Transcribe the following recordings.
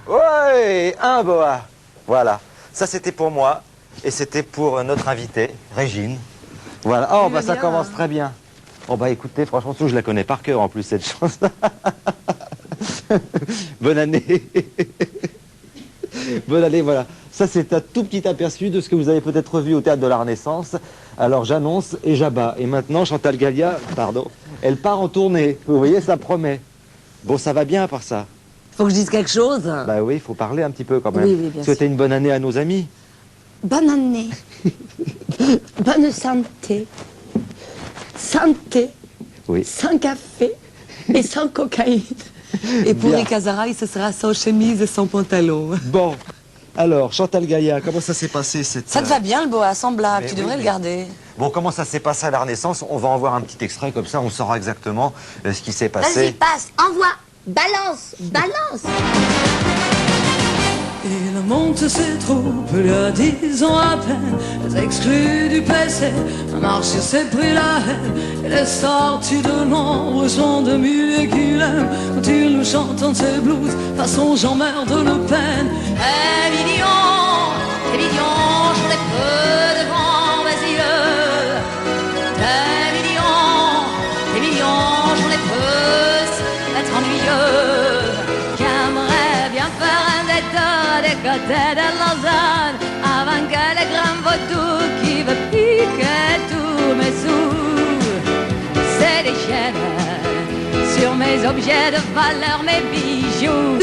Ouais, un boa. Voilà. Ça, c'était pour moi. Et c'était pour notre invitée, Régine. Voilà. Oh, bah, ça commence très bien. Oh, bah, écoutez, franchement, je la connais par cœur, en plus, cette chanson. Bonne année. Bonne année, voilà. Ça, c'est un tout petit aperçu de ce que vous avez peut-être vu au Théâtre de la Renaissance. Alors, j'annonce et j'abats. Et maintenant, Chantal Gallia, pardon, elle part en tournée. Vous voyez, ça promet. Bon, ça va bien à part ça. Faut que je dise quelque chose? Bah oui, il faut parler un petit peu quand même. Oui, oui, bien sûr. Souhaiter une bonne année à nos amis. Bonne année. Bonne santé. Santé. Oui. Sans café et sans cocaïne. Et pour Bien. les Casaray, ce sera sans chemise et sans pantalon. Bon, alors, Chantal Gallia, comment ça s'est passé cette... Ça te va bien le boa, semblable, Mais tu oui, devrais mais- le garder. Bon, comment ça s'est passé à la Renaissance? On va en voir un petit extrait, comme ça on saura exactement ce qui s'est Vas-y, passé. passe, envoie, balance, balance. Il monte ses troupes, il y a 10 ans à peine, les exclus du PC, un marché s'est pris la haine, et les sorties de nombre sont de milliers qu'il aime, quand il nous chante en ses blues, façon Jean-Merde Le Pen. T'es mignon, je l'ai peu devant mes yeux. T'es mignon, je l'ai peu être ennuyeux. J'aimerais bien faire un détour des côtés de Lausanne avant que le grand vaudou qui veut piquer tous mes sous se déchaîne sur mes objets de valeur, mes bijoux.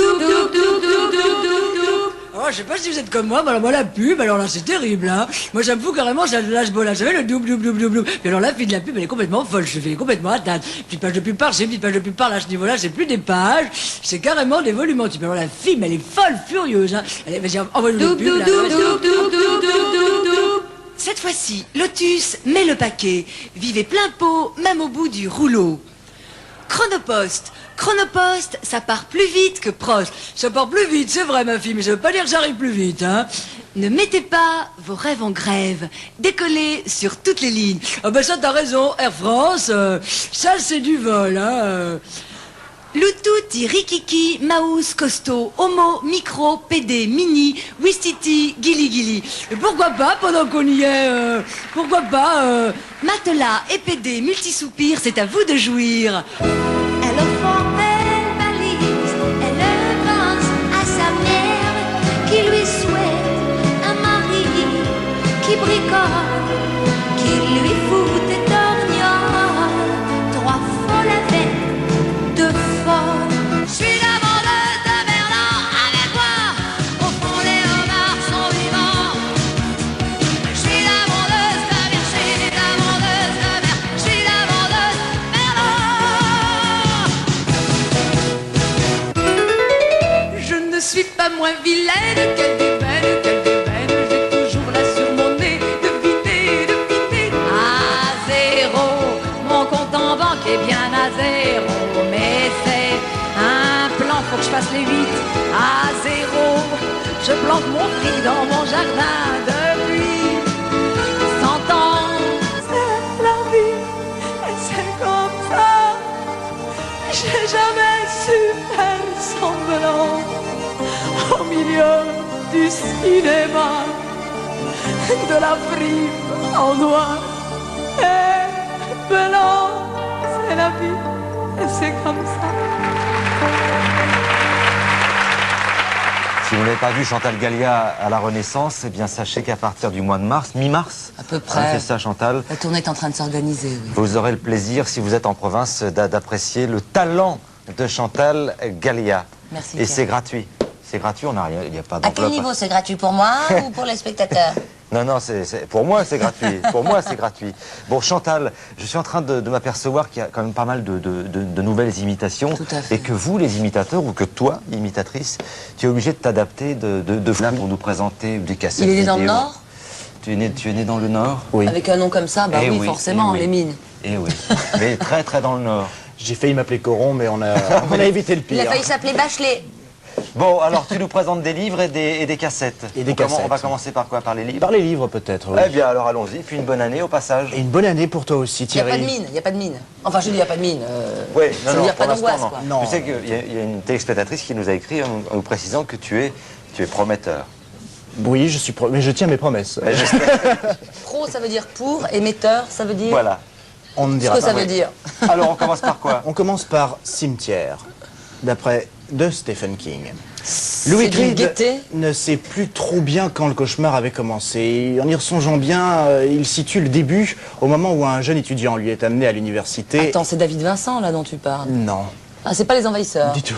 Oh, je sais pas si vous êtes comme moi, mais alors moi la pub, alors là c'est terrible, hein. Moi j'avoue carrément, j'ai lâche bola, vous savez le double. Puis alors la fille de la pub, elle est complètement folle, je fais complètement atteinte. Petite page de pub par chez, petite page de pub par là, à ce niveau-là, c'est plus des pages, c'est carrément des volumes entiers. Puis alors la fille, mais elle est folle, furieuse, hein. Allez, vas-y, envoie-nous le pub, là. Cette fois-ci, Lotus met le paquet. Vivez plein pot, même au bout du rouleau. Chronopost. Chronopost, ça part plus vite que Prost. Ça part plus vite, c'est vrai ma fille, mais ça veut pas dire que j'arrive plus vite, hein. Ne mettez pas vos rêves en grève. Décollez sur toutes les lignes. Ah ben ça t'as raison, Air France, ça c'est du vol, hein. Lututi, Rikiki, Maus, Costaud, Homo, Micro, PD, Mini, Wistiti, Gili Gili. Et pourquoi pas, pendant qu'on y est, pourquoi pas, Matelas et PD, Multisoupir, c'est à vous de jouir. Elle offre belle valise, elle pense à sa mère qui lui souhaite un mari qui bricole, qui lui fout des torgnoles, 3 folles avec 2 folles. Je suis la vendeuse de Berlin avec moi, au fond les homards sont vivants. Je suis la vendeuse de Virginie, la vendeuse de mer, je suis la vendeuse Merlin. Je ne suis pas moins vilaine qu'elle déveine, j'ai toujours là sur mon nez, devinez. À zéro, mon compte en banque est bien à zéro, mais c'est un plan, faut que je fasse les 8 à zéro. Je plante mon fric dans mon jardin depuis 100 ans. c'est la vie, et c'est comme ça. J'ai jamais su faire semblant au milieu du cinéma, de la frime en noir et blanc. C'est la vie, et c'est comme ça. Si vous n'avez pas vu Chantal Gallia à la Renaissance, eh bien sachez qu'à partir du mois de mars, mi-mars, À peu hein, près. c'est ça Chantal, La tournée est en train de s'organiser, oui. vous aurez le plaisir, si vous êtes en province, d'apprécier le talent de Chantal Gallia. Merci, Et Pierre. c'est gratuit. C'est gratuit, on n'a rien, il n'y a pas À quel d'enveloppe. niveau? C'est gratuit pour moi ou pour les spectateurs? Non, pour moi c'est gratuit. Pour moi c'est gratuit. Bon Chantal, je suis en train de m'apercevoir qu'il y a quand même pas mal de nouvelles imitations. Tout à fait. Et que vous, les imitateurs, ou que toi, imitatrice, tu es obligé de t'adapter de flamme pour nous présenter des cassettes Il est né dans le vidéo. Nord? Tu es né dans le Nord? Oui. Avec un nom comme ça, bah Eh oui, oui, forcément, eh oui. les mines. Eh oui. Mais très très dans le Nord. J'ai failli m'appeler Coron, mais on a évité le Il a pire. failli s'appeler Bachelet. Bon, alors tu nous présentes des livres et des cassettes. Et des cassettes. On va commencer par quoi? Par les livres? Par les livres peut-être, oui. Eh bien, alors allons-y. Puis une bonne année au passage. Et une bonne année pour toi aussi, Il n'y a Thierry. pas de mine, il n'y a pas de mine. Enfin, je dis, il n'y a pas de mine. Oui, ça veut dire pas pour l'instant, d'angoisse, non. quoi. Non. Tu sais qu'il y a une téléspectatrice qui nous a écrit en nous précisant que tu es prometteur. Oui, mais je tiens mes promesses. Mais j'espère. Pro, ça veut dire pour, et metteur, ça veut dire Voilà. On ne ce dira que pas. ça veut dire. Alors on commence par quoi? On commence par Cimetière, d'après de Stephen King. Louis d'une Creed gaieté. ne sait plus trop bien quand le cauchemar avait commencé. En y ressongeant bien, il situe le début au moment où un jeune étudiant lui est amené à l'université. Attends, c'est David Vincent, là, dont tu parles. Non, Ah, c'est pas les envahisseurs. du tout.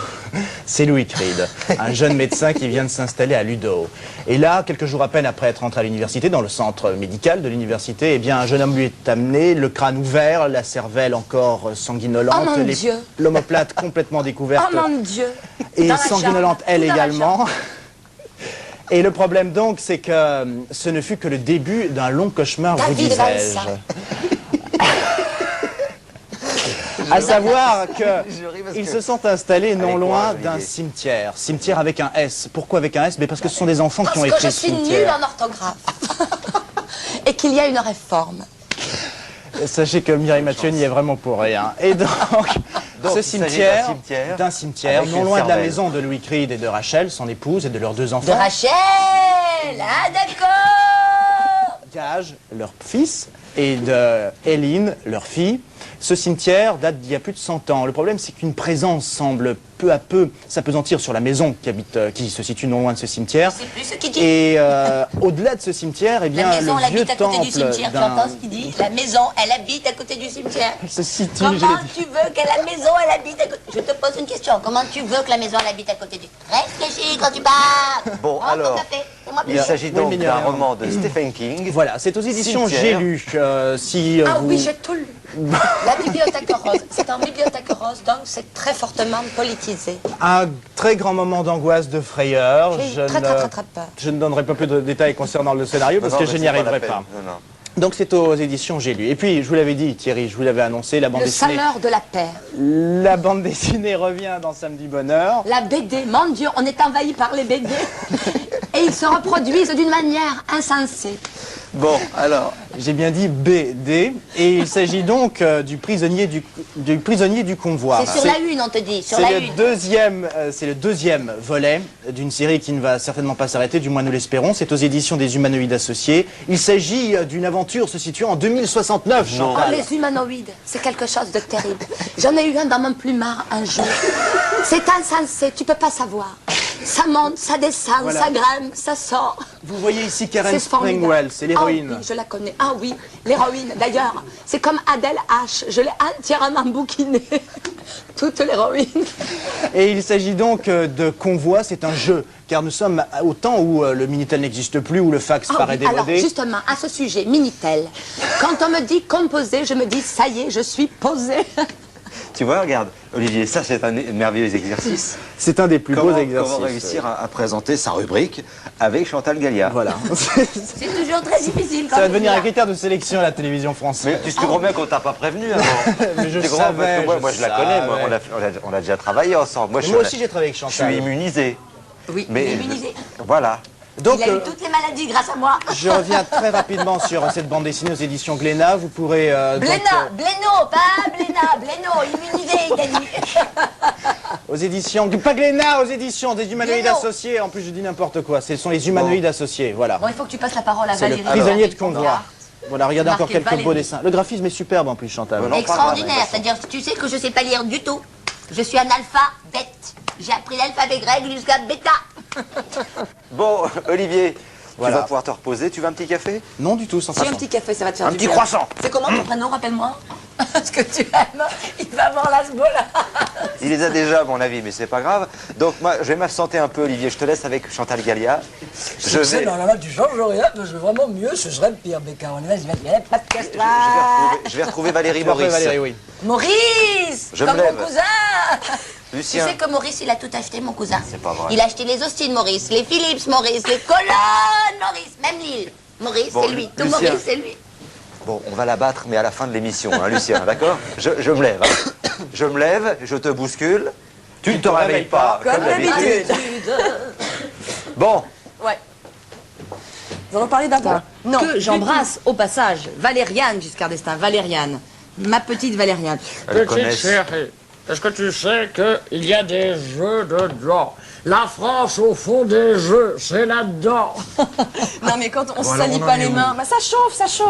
C'est Louis Creed, un jeune médecin qui vient de s'installer à Ludo. Et là, quelques jours à peine après être entré à l'université, dans le centre médical de l'université, eh bien, un jeune homme lui est amené, le crâne ouvert, la cervelle encore sanguinolente, Oh mon Dieu. l'omoplate complètement découverte. Oh mon Dieu. Et Dans la sanguinolente, chambre, elle tout dans la également. Et le problème donc, c'est que ce ne fut que le début d'un long cauchemar, vous David disais-je. Vincent. À savoir Je ris parce qu'ils que- se sont installés non Allez, loin courage, d'un Olivier. cimetière. Cimetière avec un S. Pourquoi avec un S? Mais parce que ce sont des enfants qui ont Parce que écrit je suis nulle cimetière. en orthographe. Et qu'il y a une réforme. Sachez que Mireille Mathieu n'y est vraiment pour rien. Et donc, ce il s'agit cimetière, d'un cimetière non avec loin une de la cervelle. maison de Louis Creed et de Rachel, son épouse, et de leurs deux De enfants. Rachel. Ah, d'accord. Gage, leur fils, et de Hélène, leur fille. Ce cimetière date d'il y a plus de 100 ans. Le problème, c'est qu'une présence semble peu à peu s'apesantir sur la maison qui se situe non loin de ce cimetière. C'est plus ce qu'il dit. Et au-delà de ce cimetière, eh bien, La maison, le elle vieux habite à côté du temple cimetière. Tu d'un... entends ce qu'il dit? La maison, elle habite à côté du cimetière. Elle se situe, je Comment l'ai dit. tu veux que la maison, elle habite à côté... Je te pose une question. Comment tu veux que la maison, elle habite à côté du... Réfléchis quand tu parles. Bon, Prends ton alors, café. Fais-moi Il plaisir. s'agit Oui, donc mais d'un rien. roman de Stephen King. Voilà, c'est aux éditions Cimetière. J'ai lu. Si Ah vous... oui, j'ai tout lu. La bibliothèque rose. C'est en bibliothèque rose, donc c'est très fortement politisé. Un très grand moment d'angoisse, de frayeur. J'ai très peur. Je ne donnerai pas plus de détails concernant le scénario parce Non, que mais je n'y c'est pas la arriverai peine. pas. Non, non. Donc c'est aux éditions J'ai lu. Et puis, je vous l'avais dit, Thierry, je vous l'avais annoncé, la bande Le dessinée... saleur de la paire. La bande dessinée revient dans Samedi Bonheur. La BD, mon Dieu, on est envahi par les BD. Et ils se reproduisent d'une manière insensée. Bon, alors, J'ai bien dit BD. Et il s'agit donc du prisonnier du convoi. C'est sur la une, on te dit, sur C'est la le une. c'est le deuxième volet d'une série qui ne va certainement pas s'arrêter, du moins nous l'espérons. C'est aux éditions des Humanoïdes Associés. Il s'agit d'une aventure se situant en 2069, Oh, Chantal. les humanoïdes, c'est quelque chose de terrible. J'en ai eu un dans mon plumard un jour. C'est insensé, tu peux pas savoir. Ça monte, ça descend, Voilà. ça grimpe, ça sort. Vous voyez ici Karen C'est formidable. Springwell, c'est l'héroïne. Ah oui, je la connais. Ah oui, l'héroïne. D'ailleurs, c'est comme Adèle H. Je l'ai entièrement bouquinée. Toute l'héroïne. Et il s'agit donc de Convoi, c'est un jeu, car nous sommes au temps où le Minitel n'existe plus, où le fax Ah paraît oui, alors démodé. justement, à ce sujet, Minitel, quand on me dit composer, je me dis ça y est, je suis posée. tu vois, regarde, Olivier, ça c'est un merveilleux exercice. C'est un des plus beaux exercices. Comment réussir à présenter sa rubrique avec Chantal Gallia. Voilà. C'est toujours très difficile. Ça va devenir un critère de sélection à la télévision française. Mais tu te comprends bien qu'on t'a pas prévenu avant. Mais je Tu comprends, parce que savais, moi je la connais, moi, on a déjà travaillé ensemble. Moi, Moi aussi j'ai travaillé avec je suis Chantal. immunisé. Oui, Mais immunisé. voilà. Donc, Il a eu toutes les maladies grâce à moi. je reviens très rapidement sur cette bande dessinée aux éditions Glénat. Vous pourrez... donc, Bléna, Bléno, pas Bléna, Bléno, immunisé, il a dit. aux éditions... Pas Glénat, aux éditions des Humanoïdes Glénat. Associés. En plus, je dis n'importe quoi. Ce sont les Humanoïdes Associés, voilà. Bon, il faut que tu passes la parole à C'est le Valérie. prisonnier de convoi. Voilà, regardez Marqué encore quelques beaux Valérie. dessins. Le graphisme est superbe en plus, Chantal. Voilà. Extraordinaire, c'est-à-dire, tu sais que je sais pas lire du tout. Je suis analphabète. J'ai appris l'alphabet grec jusqu'à bêta. Bon, Olivier, Voilà. tu vas pouvoir te reposer. Tu veux un petit café? Non du tout, sans J'ai un façon. petit café, ça va te faire Un du petit bien. croissant. C'est comment ton prénom, rappelle-moi? Parce que tu aimes, il va avoir la sbola. Il les a déjà, à mon avis, mais c'est pas grave. Donc, moi, je vais m'absenter un peu, Olivier. Je te laisse avec Chantal Gallia. Je vais, Non, là, tu changes rien, parce que vraiment mieux, ce serait pire. Mais Caroline, vas-y, pas de casse-toi. je vais retrouver Valérie Après, Maurice. Valérie, oui. Maurice, Je comme me mon lève. cousin. Tu Lucien. sais que Maurice, il a tout acheté, mon cousin. C'est pas vrai. Il a acheté les Austin Maurice, les Philips Maurice, les colonnes Maurice, même l'île. Maurice, Bon, c'est lui. Tout Lucien. Maurice, c'est lui. Bon, on va la battre, mais à la fin de l'émission, hein, Lucien, d'accord je me lève. Hein. Je me lève, je te bouscule. Tu ne te réveilles pas, comme d'habitude. Bon, Ouais. Nous allons parler d'abord. Non. Que j'embrasse au passage Valériane Giscard d'Estaing, Valériane, ma petite Valériane. elles Petite connaissent. chérie, est-ce que tu sais qu'il y a des jeux dedans? La France au fond des jeux, c'est là-dedans. Non, mais quand on se Voilà, salit on en pas est les où mains, bah ça chauffe, ça chauffe.